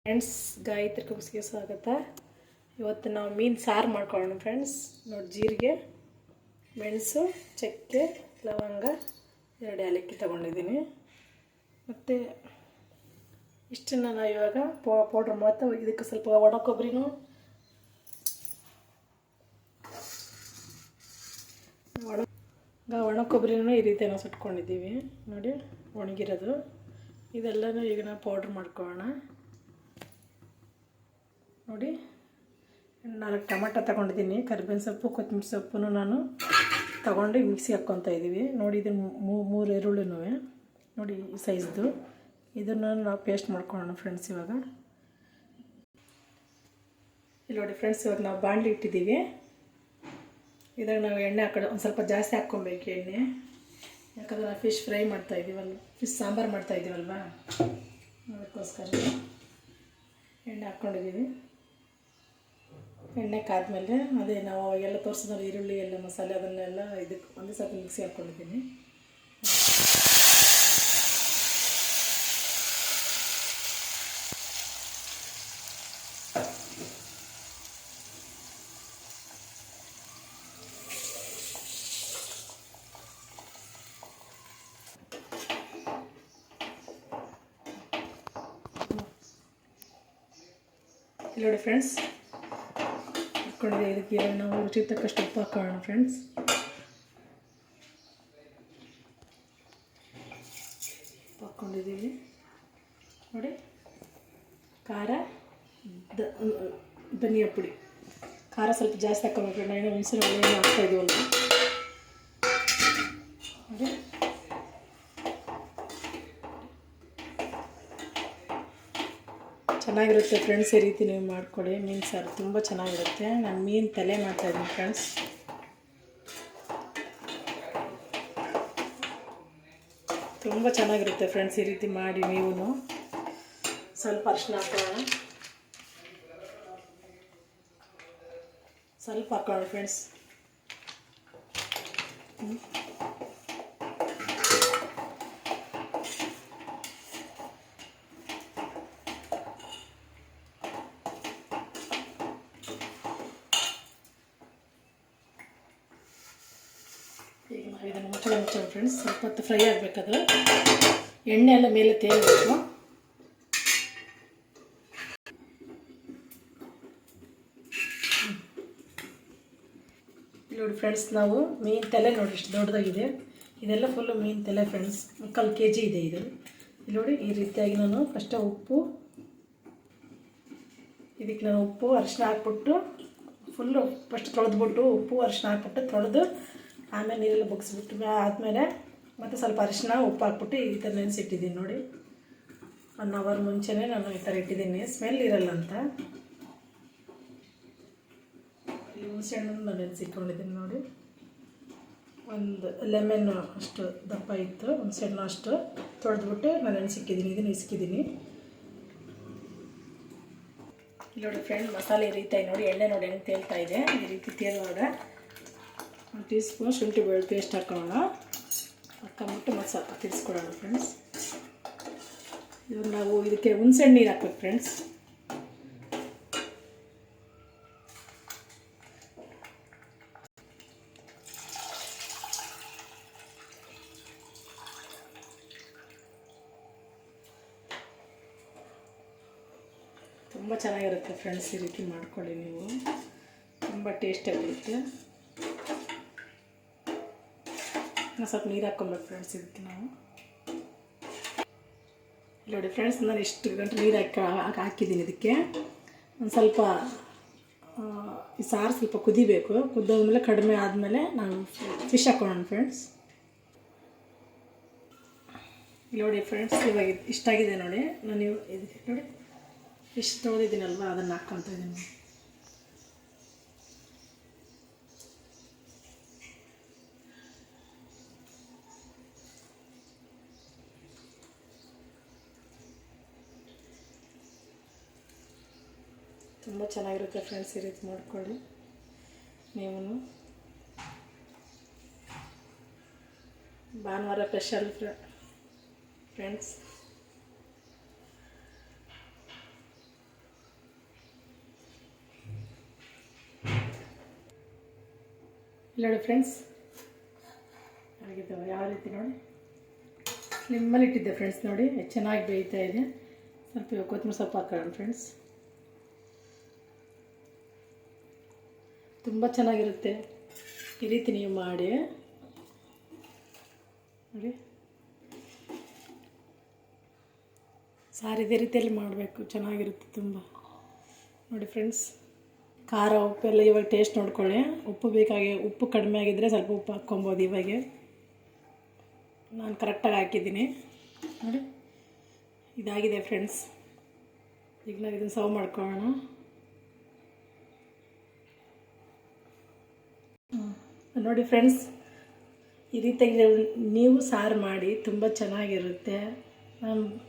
Friends, Gayatri ಕುಕ್ಸ್ಗೆ ಸ್ವಾಗತ. ಇವತ್ತು ನಾವು ಮೀನು ಸಾರು ಮಾಡ್ಕೊಳ್ಳೋಣ ಫ್ರೆಂಡ್ಸ್. ನೋಡಿ, ಜೀರಿಗೆ, ಮೆಣಸು, ಚಕ್ಕೆ, ಲವಂಗ, 2 ಏಲಕ್ಕಿ ತೊಗೊಂಡಿದ್ದೀನಿ. ಮತ್ತು ಇಷ್ಟನ್ನು ನಾವು ಇವಾಗ ಪೌಡ್ರ್ ಮತ್ತು ಇದಕ್ಕೆ ಸ್ವಲ್ಪ ಒಣ ಕೊಬ್ಬರಿನೂ ಒಣ ಕೊಬ್ಬರಿನೂ ಈ ರೀತಿ ನಾವು ಸುಟ್ಕೊಂಡಿದ್ದೀವಿ. ನೋಡಿ, ಒಣಗಿರೋದು ಇದೆಲ್ಲನೂ ಈಗ ನಾವು ಪೌಡ್ರ್ ಮಾಡ್ಕೊಳ್ಳೋಣ. ನೋಡಿ, 4 ಟೊಮೆಟೊ ತೊಗೊಂಡಿದ್ದೀನಿ. ಕರಿಬೇವಿನ ಸೊಪ್ಪು, ಕೊತ್ತಂಬರಿ ಸೊಪ್ಪನ್ನು ನಾನು ತೊಗೊಂಡು ಮಿಕ್ಸಿ ಹಾಕ್ಕೊತಾ ಇದ್ದೀವಿ. ನೋಡಿ, ಇದು 3 ಈರುಳ್ಳಿನೂ ನೋಡಿ ಈ ಸೈಜ್ದು. ಇದನ್ನು ನಾವು ಪೇಸ್ಟ್ ಮಾಡ್ಕೊಳ್ಳೋಣ ಫ್ರೆಂಡ್ಸ್. ಇವಾಗ ಇಲ್ಲಿ ನೋಡಿ ಫ್ರೆಂಡ್ಸ್, ಇವಾಗ ನಾವು ಬಾಣಲಿ ಇಟ್ಟಿದ್ದೀವಿ. ಇದಾಗ ನಾವು ಎಣ್ಣೆ ಹಾಕೋದು ಒಂದು ಸ್ವಲ್ಪ ಜಾಸ್ತಿ ಹಾಕ್ಕೊಬೇಕು ಎಣ್ಣೆ. ಯಾಕಂದರೆ ನಾವು ಫಿಶ್ ಫ್ರೈ ಮಾಡ್ತಾಯಿದ್ದೀವಲ್ಲ, ಫಿಶ್ ಸಾಂಬಾರು ಮಾಡ್ತಾಯಿದ್ದೀವಲ್ವ, ಅದಕ್ಕೋಸ್ಕರ ಎಣ್ಣೆ ಹಾಕ್ಕೊಂಡಿದ್ದೀವಿ. ಎಣ್ಣೆ ಕಾದ್ಮೇಲೆ ಅದೇ ನಾವು ಎಲ್ಲ ತೋರಿಸಿದ್ರೆ ಈರುಳ್ಳಿ ಎಲ್ಲ ಮಸಾಲೆ ಅದನ್ನೆಲ್ಲ ಇದಕ್ಕೆ ಒಂದೇ ಸ್ವಲ್ಪ ಮಿಕ್ಸಿ ಹಾಕ್ಕೊಂಡಿದ್ದೀನಿ. ಇಲ್ಲಿ ನೋಡಿ ಫ್ರೆಂಡ್ಸ್, ಇದಕ್ಕೆ ನಾವು ರುಚಿಗೆ ತಕ್ಕಷ್ಟು ಉಪ್ಪು ಹಾಕೋಣ ಫ್ರೆಂಡ್ಸ್. ಹಾಕ್ಕೊಂಡಿದ್ದೀವಿ. ನೋಡಿ, ಖಾರ, ಧನಿಯಾ ಪುಡಿ. ಖಾರ ಸ್ವಲ್ಪ ಜಾಸ್ತಿ ಹಾಕೋಬೇಕು. ನಾವು ಹುಣಸೆ ಹಣ್ಣು ಹಾಕ್ತಾಯಿದ್ದೀವಲ್ಲ. ನೋಡಿ, ಚೆನ್ನಾಗಿರುತ್ತೆ ಫ್ರೆಂಡ್ಸ್. ಈ ರೀತಿ ನೀವು ಮಾಡ್ಕೊಳ್ಳಿ. ಮೀನು ಸಾರು ತುಂಬ ಚೆನ್ನಾಗಿರುತ್ತೆ. ನಾನು ಮೀನು ತಲೆ ಮಾಡ್ತಾಯಿದ್ದೀನಿ ಫ್ರೆಂಡ್ಸ್. ತುಂಬ ಚೆನ್ನಾಗಿರುತ್ತೆ ಫ್ರೆಂಡ್ಸ್. ಈ ರೀತಿ ಮಾಡಿ ನೀವು. ಸ್ವಲ್ಪ ಅರಿಶಿನ ಹಾಕೋಣ, ಸ್ವಲ್ಪ ಹಾಕೋಣ ಫ್ರೆಂಡ್ಸ್. ಈಗ ನಾವು ಇದನ್ನು ಮುಚ್ಚೋಣ ಫ್ರೆಂಡ್ಸ್. ಸ್ವಲ್ಪ ಹೊತ್ತು ಫ್ರೈ ಆಗಬೇಕಾದ್ರೆ ಎಣ್ಣೆ ಎಲ್ಲ ಮೇಲೆ ತೇಲಬೇಕು. ನೋಡಿ ಫ್ರೆಂಡ್ಸ್, ನಾವು ಮೀನು ತಲೆ ನೋಡಿ ಇಷ್ಟು ದೊಡ್ಡದಾಗಿದೆ. ಇದೆಲ್ಲ ಫುಲ್ಲು ಮೀನು ತಲೆ ಫ್ರೆಂಡ್ಸ್. 1/4 kg ಇದೆ ಇದು. ಇಲ್ಲಿ ನೋಡಿ, ಈ ರೀತಿಯಾಗಿ ನಾನು ಫಸ್ಟ್ ಉಪ್ಪು, ಇದಕ್ಕೆ ನಾನು ಉಪ್ಪು ಅರಿಶಿನ ಹಾಕ್ಬಿಟ್ಟು ಫುಲ್ಲು ಫಸ್ಟ್ ತೊಳೆದ್ಬಿಟ್ಟು ಉಪ್ಪು ಅರಿಶಿನ ಹಾಕ್ಬಿಟ್ಟು ತೊಳೆದು ಆಮೇಲೆ ನೀರೆಲ್ಲ ಬಗ್ಸಿಬಿಟ್ಟು ಆದಮೇಲೆ ಮತ್ತು ಸ್ವಲ್ಪ ಅರಿಶಿನ ಉಪ್ಪು ಹಾಕ್ಬಿಟ್ಟು ಈ ಥರ ನೆನೆಸಿಟ್ಟಿದ್ದೀನಿ. ನೋಡಿ, 1 hour ಮುಂಚೆನೇ ನಾನು ಈ ಥರ ಇಟ್ಟಿದ್ದೀನಿ, ಸ್ಮೆಲ್ ಇರಲ್ಲ ಅಂತ. ಇಲ್ಲಿ ಹುಣಸೆ ಹಣ್ಣನ್ನು ನಾನು ನೆನೆಸಿಟ್ಕೊಂಡಿದ್ದೀನಿ. ನೋಡಿ, ಒಂದು ಲೆಮನ್ನು ಅಷ್ಟು ದಪ್ಪ ಇತ್ತು, ಹುಣಸೆ ಹಣ್ಣು ಅಷ್ಟು ತೊಳೆದ್ಬಿಟ್ಟು ನಾನು ನೆನೆಸಿಕ್ಕಿದ್ದೀನಿ. ಇದನ್ನು ಇಸ್ಕಿದ್ದೀನಿ. ಇಲ್ಲಿ ನೋಡಿ ಫ್ರೆಂಡ್, ಮಸಾಲೆ ಈ ರೀತಿ ನೋಡಿ, ಎಣ್ಣೆ ನೋಡಿ ಹೆಂಗೆ ತೇಲ್ತಾ ಇದೆ. ಈ ರೀತಿ ತೇಲುವಾಗ 1 ಟೀ ಸ್ಪೂನ್ ಶುಂಠಿ ಬೆಳ್ಳುಳ್ಳಿ ಪೇಸ್ಟ್ ಹಾಕೋಣ. ಹಾಕೊಂಬಿಟ್ಟು ಮತ್ತು ಸ್ವಲ್ಪ ತಿರ್ಸ್ಕೊಡೋಣ ಫ್ರೆಂಡ್ಸ್. ಇವಾಗ ನಾವು ಇದಕ್ಕೆ ಹುಣಸೆಹಣ್ಣು ನೀರು ಹಾಕ್ಬೇಕು ಫ್ರೆಂಡ್ಸ್. ತುಂಬ ಚೆನ್ನಾಗಿರುತ್ತೆ ಫ್ರೆಂಡ್ಸ್. ಈ ರೀತಿ ಮಾಡ್ಕೊಳ್ಳಿ ನೀವು, ತುಂಬ ಟೇಸ್ಟಾಗಿರುತ್ತೆ. ಸ್ವಲ್ಪ ನೀರು ಹಾಕ್ಕೊಬೇಕು ಫ್ರೆಂಡ್ಸ್ ಇದಕ್ಕೆ ನಾವು. ನೋಡಿ ಫ್ರೆಂಡ್ಸ್, ನಾನು ಇಷ್ಟು ಗಂಟೆ ನೀರು ಹಾಕಿದ್ದೀನಿ ಇದಕ್ಕೆ. ಒಂದು ಸ್ವಲ್ಪ ಈ ಸಾರು ಸ್ವಲ್ಪ ಕುದಿಬೇಕು. ಕುದ್ದಾದ್ಮೇಲೆ ಕಡಿಮೆ ಆದಮೇಲೆ ನಾನು ಫಿಶ್ ಹಾಕ್ಕೊಳ್ಳೋಣ ಫ್ರೆಂಡ್ಸ್. ನೋಡಿ ಫ್ರೆಂಡ್ಸ್, ಇವಾಗ ಇಷ್ಟಾಗಿದೆ ನೋಡಿ. ನಾನು ಇದು ನೋಡಿ ಫಿಶ್ ತೊಳೆದಿದ್ದೀನಲ್ವ, ಅದನ್ನು ಹಾಕ್ಕೊತಾ ಇದ್ದೀನಿ. ತುಂಬ ಚೆನ್ನಾಗಿರುತ್ತೆ ಫ್ರೆಂಡ್ಸ್. ಈ ರೀತಿ ಮಾಡ್ಕೊಳ್ಳಿ ನೀವು. ಭಾನುವಾರ ಸ್ಪೆಷಲ್ ಫ್ರೆಂಡ್ಸ್. ಇಲ್ಲಿ ನೋಡಿ ಫ್ರೆಂಡ್ಸ್ ಆಗಿದ್ದಾವೆ ಯಾವ ರೀತಿ ನೋಡಿ ಸ್ಲಿಮ್ಮಲ್ಲಿ ಇಟ್ಟಿದ್ದೆ ಫ್ರೆಂಡ್ಸ್. ನೋಡಿ ಎಷ್ಟು ಚೆನ್ನಾಗಿ ಬೇಯ್ತಾ ಇದೆ. ಸ್ವಲ್ಪ ಕೊತ್ತಂಬರಿ ಸೊಪ್ಪು ಹಾಕೋಣ ಫ್ರೆಂಡ್ಸ್. ತುಂಬ ಚೆನ್ನಾಗಿರುತ್ತೆ, ಈ ರೀತಿ ನೀವು ಮಾಡಿ ನೋಡಿ. ಸಾರು ಇದೇ ರೀತಿಯಲ್ಲಿ ಮಾಡಬೇಕು, ಚೆನ್ನಾಗಿರುತ್ತೆ ತುಂಬ. ನೋಡಿ ಫ್ರೆಂಡ್ಸ್, ಖಾರ ಉಪ್ಪೆಲ್ಲ ಇವಾಗ ಟೇಸ್ಟ್ ನೋಡ್ಕೊಳ್ಳಿ. ಉಪ್ಪು ಕಡಿಮೆ ಆಗಿದ್ದರೆ ಸ್ವಲ್ಪ ಉಪ್ಪು ಹಾಕ್ಕೊಬೋದು. ಇವಾಗ ನಾನು ಕರೆಕ್ಟಾಗಿ ಹಾಕಿದ್ದೀನಿ ನೋಡಿ. ಇದಾಗಿದೆ ಫ್ರೆಂಡ್ಸ್. ಈಗ ನಾವು ಇದನ್ನು ಸರ್ವ್ ಮಾಡ್ಕೊಳ್ಳೋಣ. ನೋಡಿ ಫ್ರೆಂಡ್ಸ್, ಈ ರೀತಿಯಾಗಿ ನೀವು ಸಾರು ಮಾಡಿ, ತುಂಬ ಚೆನ್ನಾಗಿರುತ್ತೆ.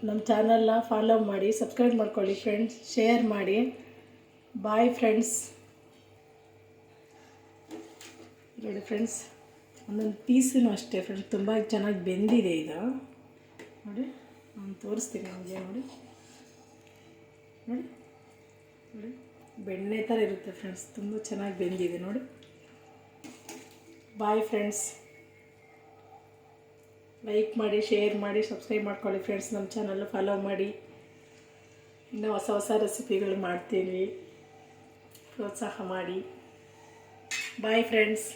ನಮ್ಮ ಚಾನಲ್ನ ಫಾಲೋ ಮಾಡಿ, ಸಬ್ಸ್ಕ್ರೈಬ್ ಮಾಡ್ಕೊಳ್ಳಿ ಫ್ರೆಂಡ್ಸ್, ಶೇರ್ ಮಾಡಿ. Bye friends. ನೋಡಿ ಫ್ರೆಂಡ್ಸ್, ಒಂದೊಂದು ಪೀಸೂ ಅಷ್ಟೇ ಫ್ರೆಂಡ್ಸ್, ತುಂಬ ಚೆನ್ನಾಗಿ ಬೆಂದಿದೆ ಇದು ನೋಡಿ. ನಾನು ತೋರಿಸ್ತೀನಿ ನಿಮಗೆ. ನೋಡಿ ನೋಡಿ ನೋಡಿ, ಬೆಣ್ಣೆ ಥರ ಇರುತ್ತೆ ಫ್ರೆಂಡ್ಸ್, ತುಂಬ ಚೆನ್ನಾಗಿ ಬೆಂದಿದೆ ನೋಡಿ. Bye friends. ಲೈಕ್ ಮಾಡಿ, ಶೇರ್ ಮಾಡಿ, ಸಬ್ಸ್ಕ್ರೈಬ್ ಮಾಡ್ಕೊಳ್ಳಿ ಫ್ರೆಂಡ್ಸ್. ನಮ್ಮ ಚಾನಲ್ ಫಾಲೋ ಮಾಡಿ. ಇನ್ನೂ ಹೊಸ ಹೊಸ ರೆಸಿಪಿಗಳು ಮಾಡ್ತೀವಿ, ಪ್ರೋತ್ಸಾಹ ಮಾಡಿ. Bye friends.